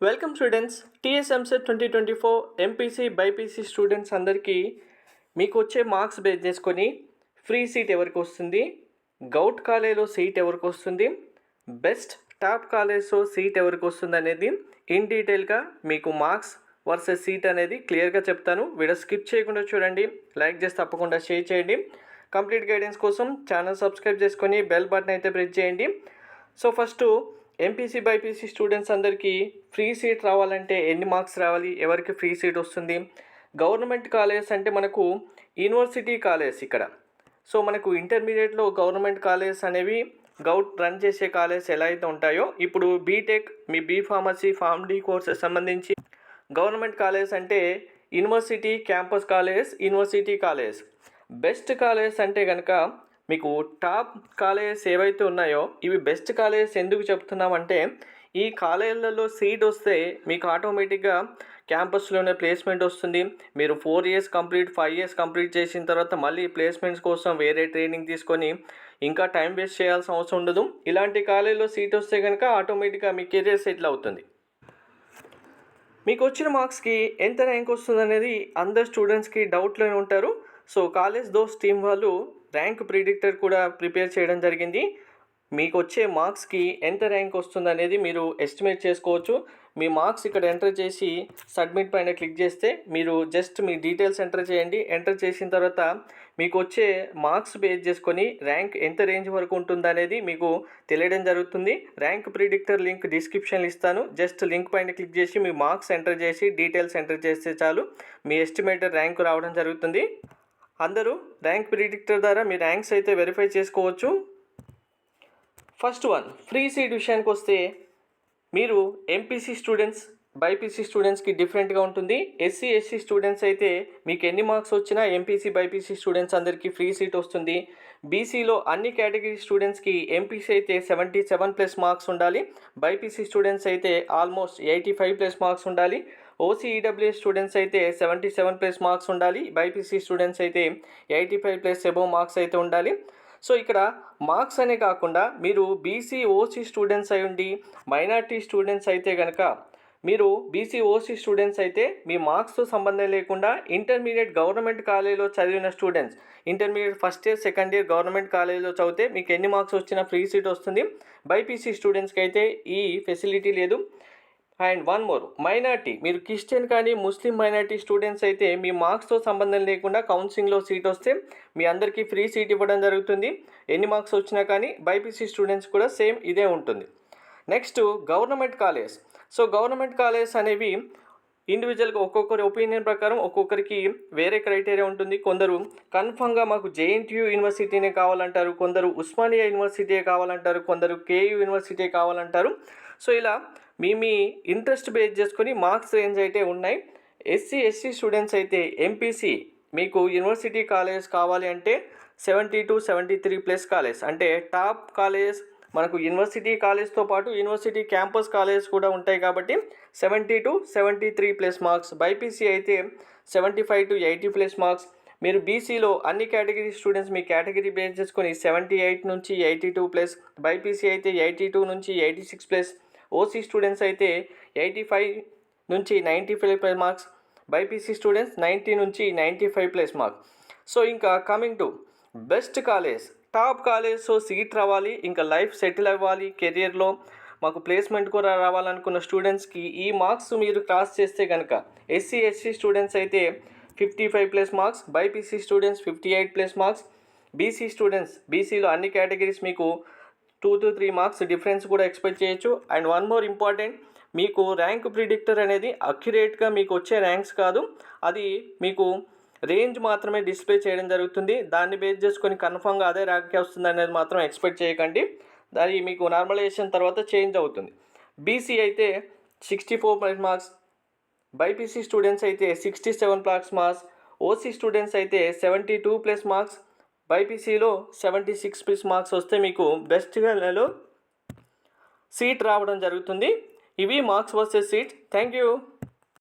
Welcome students. TS EAMCET 2024 MPC BiPC students అందరికీ మీకు వచ్చే మార్క్స్ బేస్ చేసుకొని ఫ్రీ సీట్ ఎవరికి వస్తుంది, గౌట్ కాలేజ్లో సీట్ ఎవరికి వస్తుంది, బెస్ట్ టాప్ కాలేజ్లో సీట్ ఎవరికి వస్తుంది అనేది ఇన్ డీటెయిల్గా మీకు మార్క్స్ వర్సెస్ సీట్ అనేది క్లియర్గా చెప్తాను. వీడియో స్కిప్ చేయకుండా చూడండి, లైక్ చేసి తప్పకుండా షేర్ చేయండి. కంప్లీట్ గైడెన్స్ కోసం ఛానల్ సబ్స్క్రైబ్ చేసుకొని బెల్ బటన్ అయితే ప్రెస్ చేయండి. So first MPC BiPC students అందరికీ ఫ్రీ సీట్ రావాలంటే ఎన్ని మార్క్స్ రావాలి, ఎవరికి ఫ్రీ సీట్ వస్తుంది? గవర్నమెంట్ కాలేజ్ అంటే మనకు యూనివర్సిటీ కాలేజ్ ఇక్కడ. సో మనకు ఇంటర్మీడియట్లో గవర్నమెంట్ కాలేజ్ అనేవి గౌట్ రన్ చేసే కాలేజ్ ఎలా అయితే ఉంటాయో, ఇప్పుడు బీటెక్, మీ B pharmacy, pharm D courses సంబంధించి గవర్నమెంట్ కాలేజ్ అంటే university campus college, university college. Best college అంటే కనుక మీకు టాప్ కాలేజెస్ ఏవైతే ఉన్నాయో ఇవి బెస్ట్ కాలేజెస్ ఎందుకు చెప్తున్నామంటే, ఈ కాలేజీలలో సీట్ వస్తే మీకు ఆటోమేటిక్గా క్యాంపస్లోనే ప్లేస్మెంట్ వస్తుంది. మీరు 4 ఇయర్స్ కంప్లీట్, 5 ఇయర్స్ కంప్లీట్ చేసిన తర్వాత మళ్ళీ ప్లేస్మెంట్స్ కోసం వేరే ట్రైనింగ్ తీసుకొని ఇంకా టైం వేస్ట్ చేయాల్సిన అవసరం ఉండదు. ఇలాంటి కాలేజీలో సీట్ వస్తే కనుక ఆటోమేటిక్గా మీ కెరీర్ సెటిల్ అవుతుంది. మీకు వచ్చిన మార్క్స్కి ఎంత ర్యాంక్ వస్తుంది అనేది అందరు స్టూడెంట్స్కి డౌట్లోనే ఉంటారు. సో కాలేజ్ దోస్ టీం వాళ్ళు ర్యాంక్ ప్రిడిక్టర్ కూడా ప్రిపేర్ చేయడం జరిగింది. మీకు వచ్చే మార్క్స్కి ఎంత ర్యాంక్ వస్తుంది అనేది మీరు ఎస్టిమేట్ చేసుకోవచ్చు. మీ మార్క్స్ ఇక్కడ ఎంటర్ చేసి సబ్మిట్ పైన క్లిక్ చేస్తే మీరు జస్ట్ మీ డీటెయిల్స్ ఎంటర్ చేయండి. ఎంటర్ చేసిన తర్వాత మీకు వచ్చే మార్క్స్ బేస్ చేసుకొని ర్యాంక్ ఎంత రేంజ్ వరకు ఉంటుంది అనేది మీకు తెలియడం జరుగుతుంది. ర్యాంక్ ప్రిడిక్టర్ లింక్ డిస్క్రిప్షన్లో ఇస్తాను. జస్ట్ లింక్ పైన క్లిక్ చేసి మీ మార్క్స్ ఎంటర్ చేసి డీటెయిల్స్ ఎంటర్ చేస్తే చాలు, మీ ఎస్టిమేటెడ్ ర్యాంక్ రావడం జరుగుతుంది. అందరూ ర్యాంక్ ప్రిడిక్టర్ ద్వారా మీ ర్యాంక్స్ అయితే వెరిఫై చేసుకోవచ్చు. ఫస్ట్ వన్, ఫ్రీ సీట్ విషయానికి వస్తే మీరు ఎంపీసీ స్టూడెంట్స్, బైపీసీ స్టూడెంట్స్కి డిఫరెంట్గా ఉంటుంది. ఎస్సీ ఎస్సీ స్టూడెంట్స్ అయితే మీకు ఎన్ని మార్క్స్ వచ్చినా ఎంపీసీ బైపీసీ స్టూడెంట్స్ అందరికీ ఫ్రీ సీట్ వస్తుంది. బీసీలో అన్ని కేటగిరీ స్టూడెంట్స్కి ఎంపీసీ అయితే 77+ మార్క్స్ ఉండాలి, బైపీసీ స్టూడెంట్స్ అయితే ఆల్మోస్ట్ 85+ మార్క్స్ ఉండాలి. ఓసీ ఈడబ్ల్యూఎస్ స్టూడెంట్స్ అయితే 77+ మార్క్స్ ఉండాలి, బైపీసీ స్టూడెంట్స్ అయితే 85+ అబోవ్ మార్క్స్ అయితే ఉండాలి. సో ఇక్కడ మార్క్స్ అనే కాకుండా మీరు బీసీ ఓసీ స్టూడెంట్స్ అయి ఉండి మైనార్టీ స్టూడెంట్స్ అయితే కనుక, మీరు బీసీ ఓసీ స్టూడెంట్స్ అయితే మీ మార్క్స్తో సంబంధం లేకుండా ఇంటర్మీడియట్ గవర్నమెంట్ కాలేజీలో చదివిన students, intermediate first year second year government కాలేజీలో చదివితే మీకు ఎన్ని మార్క్స్ వచ్చినా ఫ్రీ సీట్ వస్తుంది. బైపీసీ స్టూడెంట్స్కి అయితే ఈ ఫెసిలిటీ లేదు. అండ్ వన్ మోర్, మైనార్టీ, మీరు క్రిస్టియన్ కానీ ముస్లిం మైనార్టీ స్టూడెంట్స్ అయితే మీ మార్క్స్తో సంబంధం లేకుండా కౌన్సిలింగ్లో సీట్ వస్తే మీ అందరికీ ఫ్రీ సీట్ ఇవ్వడం జరుగుతుంది, ఎన్ని మార్క్స్ వచ్చినా కానీ. బైపీసీ స్టూడెంట్స్ కూడా సేమ్ ఇదే ఉంటుంది. Next government college. So government college అనేవి ఇండివిజువల్గా ఒక్కొక్కరి ఒపీనియన్ ప్రకారం ఒక్కొక్కరికి వేరే క్రైటీరియా ఉంటుంది. కొందరు కన్ఫర్మ్గా మాకు జేఎన్టీయూ యూనివర్సిటీనే కావాలంటారు, కొందరు ఉస్మానియా యూనివర్సిటీ కావాలంటారు, కొందరు కేయూ యూనివర్సిటీ కావాలంటారు. సో ఇలా మీ ఇంట్రెస్ట్ బేస్ చేసుకొని మార్క్స్ రేంజ్ అయితే ఉన్నాయి. ఎస్సీ ఎస్సీ స్టూడెంట్స్ అయితే ఎంపీసీ మీకు యూనివర్సిటీ కాలేజ్ కావాలి అంటే 70 to 73+ కాలేజ్ అంటే టాప్ కాలేజ్. మనకు యూనివర్సిటీ కాలేజ్తో పాటు యూనివర్సిటీ క్యాంపస్ కాలేజ్ కూడా ఉంటాయి కాబట్టి 70 to 73+ మార్క్స్. బైపీసీ అయితే 75 to 80+ మార్క్స్. మీరు బీసీలో అన్ని కేటగిరీ స్టూడెంట్స్ మీ కేటగిరీ బేస్ చేసుకొని 78 నుంచి 82+, బైపీసీ అయితే 82 నుంచి 86+, ఓసీ స్టూడెంట్స్ అయితే 85 నుంచి 95+ మార్క్స్, బైపీసీ స్టూడెంట్స్ 90 నుంచి 95+ మార్క్స్. సో ఇంకా coming to best college, top కాలేజ్లో సీట్ రావాలి, ఇంకా లైఫ్ సెటిల్ అవ్వాలి, కెరియర్లో మాకు ప్లేస్మెంట్ కూడా రావాలనుకున్న స్టూడెంట్స్కి ఈ మార్క్స్ మీరు క్రాస్ చేస్తే కనుక ఎస్సీ ఎస్సీ స్టూడెంట్స్ అయితే 55+ marks, BiPC students 58+ marks, BC students, బీసీలో అన్ని కేటగిరీస్ మీకు 2 to 3 మార్క్స్ డిఫరెన్స్ కూడా ఎక్స్పెక్ట్ చేయొచ్చు. అండ్ వన్ మోర్ ఇంపార్టెంట్, మీకు ర్యాంక్ ప్రిడిక్టర్ అనేది అక్యురేట్గా మీకు వచ్చే ర్యాంక్స్ కాదు, అది మీకు రేంజ్ మాత్రమే డిస్ప్లే చేయడం జరుగుతుంది. దాన్ని బేస్ చేసుకొని కన్ఫర్మ్గా అదే ర్యాంకే వస్తుంది అనేది మాత్రం ఎక్స్పెక్ట్ చేయకండి, అది మీకు నార్మలైజేషన్ తర్వాత చేంజ్ అవుతుంది. బీసీ అయితే 64+ మార్క్స్, బైపీసీ స్టూడెంట్స్ అయితే 67+ మార్క్స్, ఓసీ స్టూడెంట్స్ అయితే 72+ మార్క్స్, బైపీసీలో 76+ మార్క్స్ వస్తే మీకు బెస్ట్గాలో సీట్ రావడం జరుగుతుంది. ఇవి marks versus seat. Thank you.